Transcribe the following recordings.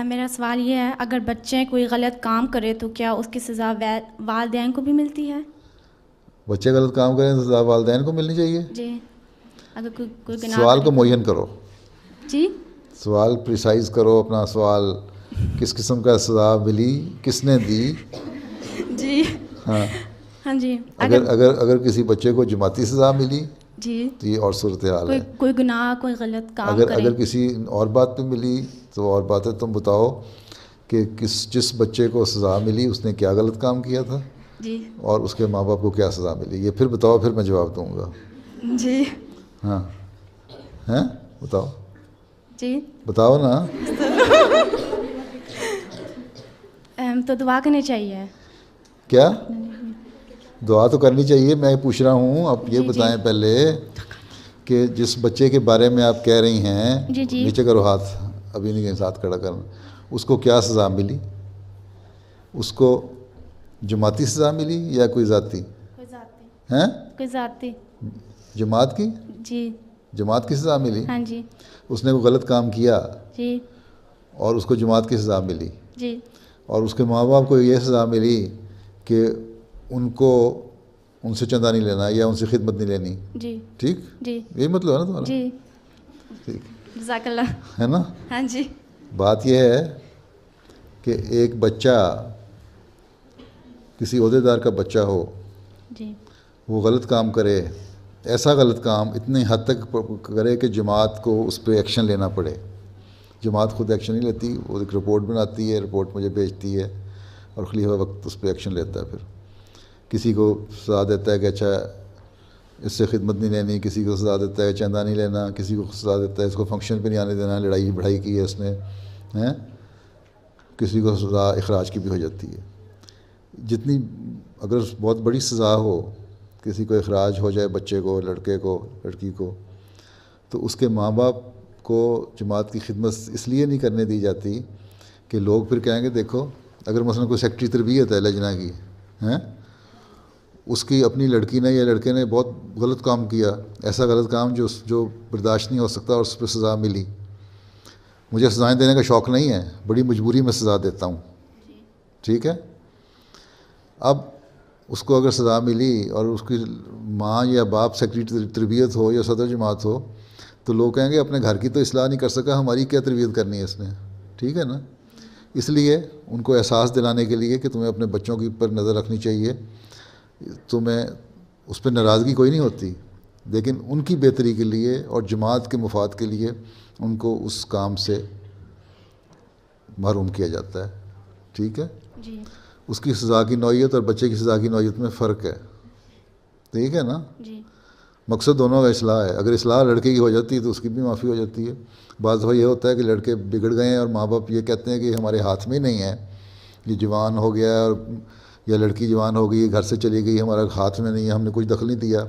میرا سوال یہ ہے، اگر بچے کوئی غلط کام کرے تو کیا اس کی سزا والدین کو بھی ملتی ہے؟ بچے غلط کام کریں تو سزا والدین کو ملنی چاہیے؟ جی، اگر کوئی گناہ سوال کرے کو تو۔ معین کرو، جی سوال پریسائز کرو اپنا سوال، کس قسم کا سزا ملی، کس نے دی؟ جی ہاں، ہاں جی، اگر کسی بچے کو جماعتی سزا ملی جی تو یہ اور صورتحال ہے۔ کوئی گناہ، کوئی غلط کام کرے۔ اگر کسی اور بات پہ ملی تو اور بات ہے، تم بتاؤ کہ جس بچے کو سزا ملی اس نے کیا غلط کام کیا تھا جی اور اس کے ماں باپ کو کیا سزا ملی، یہ پھر بتاؤ، پھر میں جواب دوں گا۔ جی ہاں ہیں، بتاؤ جی بتاؤ نا۔ تو دعا کرنی چاہیے۔ کیا دعا تو کرنی چاہیے، میں پوچھ رہا ہوں، آپ یہ جی جی بتائیں پہلے کہ جس بچے کے بارے میں آپ کہہ رہی ہیں، جی جی نیچے کرو ہاتھ، ابھی نہیں ساتھ کھڑا کرنا، اس کو کیا سزا ملی؟ اس کو جماعتی سزا ملی یا کوئی ذاتی؟ کوئی ذاتی، ہیں؟ کوئی ذاتی۔ جماعت کی؟ جی جماعت کی سزا ملی؟ ہاں جی اس نے کوئی غلط کام کیا جی اور اس کو جماعت کی سزا ملی، جی اور اس کے ماں باپ کو یہ سزا ملی کہ ان سے چندہ نہیں لینا یا ان سے خدمت نہیں لینی، جی ٹھیک؟ جی یہی مطلب ہے نا تمہارا؟ جی، ٹھیک جزاک اللہ۔ ہے نا؟ ہاں جی بات یہ ہے کہ ایک بچہ، کسی عہدیدار کا بچہ ہو، جی وہ غلط کام کرے، ایسا غلط کام اتنی حد تک کرے کہ جماعت کو اس پہ ایکشن لینا پڑے۔ جماعت خود ایکشن نہیں لیتی، وہ ایک رپورٹ بناتی ہے، رپورٹ مجھے بھیجتی ہے اور خلیفہ وقت اس پہ ایکشن لیتا ہے۔ پھر کسی کو سزا دیتا ہے کہ اچھا اس سے خدمت نہیں لینی، کسی کو سزا دیتا ہے چندہ نہیں لینا، کسی کو سزا دیتا ہے اس کو فنکشن پہ نہیں آنے دینا، لڑائی بڑھائی کی ہے اس نے، ہیں؟ کسی کو سزا اخراج کی بھی ہو جاتی ہے۔ جتنی اگر بہت بڑی سزا ہو، کسی کو اخراج ہو جائے، بچے کو، لڑکے کو، لڑکی کو، تو اس کے ماں باپ کو جماعت کی خدمت اس لیے نہیں کرنے دی جاتی کہ لوگ پھر کہیں گے دیکھو، اگر مثلا کوئی سیکٹری تربیت ہے لجنہ کی، ہیں، اس کی اپنی لڑکی نے یا لڑکے نے بہت غلط کام کیا، ایسا غلط کام جو برداشت نہیں ہو سکتا اور اس پہ سزا ملی، مجھے سزائیں دینے کا شوق نہیں ہے، بڑی مجبوری میں سزا دیتا ہوں، ٹھیک ہے؟ اب اس کو اگر سزا ملی اور اس کی ماں یا باپ سیکرٹری تربیت ہو یا صدر جماعت ہو، تو لوگ کہیں گے اپنے گھر کی تو اصلاح نہیں کر سکا، ہماری کیا تربیت کرنی ہے اس نے، ٹھیک ہے نا؟ اس لیے ان کو احساس دلانے کے لیے کہ تمہیں اپنے بچوں کے اوپر نظر رکھنی چاہیے، تمہیں اس پہ ناراضگی کوئی نہیں ہوتی، لیکن ان کی بہتری کے لیے اور جماعت کے مفاد کے لیے ان کو اس کام سے محروم کیا جاتا ہے، ٹھیک ہے؟ جی اس کی سزا کی نوعیت اور بچے کی سزا کی نوعیت میں فرق ہے، ٹھیک ہے نا؟ جی مقصد دونوں کا اصلاح ہے۔ اگر اصلاح لڑکے کی ہو جاتی ہے تو اس کی بھی معافی ہو جاتی ہے۔ بعض دفعہ یہ ہوتا ہے کہ لڑکے بگڑ گئے ہیں اور ماں باپ یہ کہتے ہیں کہ ہمارے ہاتھ میں ہی نہیں ہے، یہ جوان ہو گیا ہے، اور یا لڑکی جوان ہو گئی، گھر سے چلی گئی، ہمارا ہاتھ میں نہیں ہے، ہم نے کچھ دخل نہیں دیا،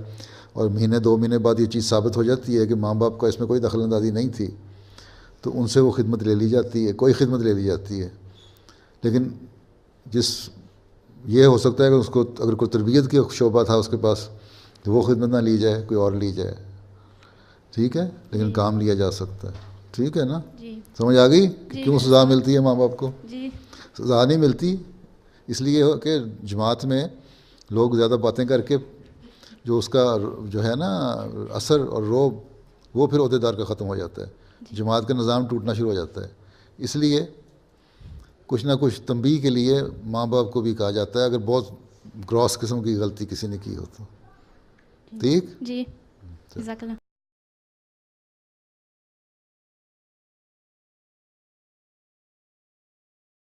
اور مہینے 2 مہینے بعد یہ چیز ثابت ہو جاتی ہے کہ ماں باپ کا اس میں کوئی دخل اندازی نہیں تھی، تو ان سے وہ خدمت لے لی جاتی ہے، کوئی خدمت لے لی جاتی ہے۔ لیکن یہ ہو سکتا ہے کہ اس کو اگر کوئی تربیت کی شعبہ تھا اس کے پاس تو وہ خدمت نہ لی جائے، کوئی اور لی جائے، ٹھیک ہے؟ لیکن کام لیا جا سکتا ہے، ٹھیک ہے نا؟ جی سمجھ آ گئی کہ جی کیوں سزا ملتی ہے ماں باپ کو؟ جی سزا نہیں ملتی اس لیے ہو کہ جماعت میں لوگ زیادہ باتیں کر کے جو اس کا جو ہے نا اثر اور روب، وہ پھر عہدیدار کا ختم ہو جاتا ہے، جماعت کا نظام ٹوٹنا شروع ہو جاتا ہے۔ اس لیے کچھ نہ کچھ تنبیہ کے لیے ماں باپ کو بھی کہا جاتا ہے اگر بہت گراس قسم کی غلطی کسی نے کی ہو تو، ٹھیک؟ جی جزاک اللہ۔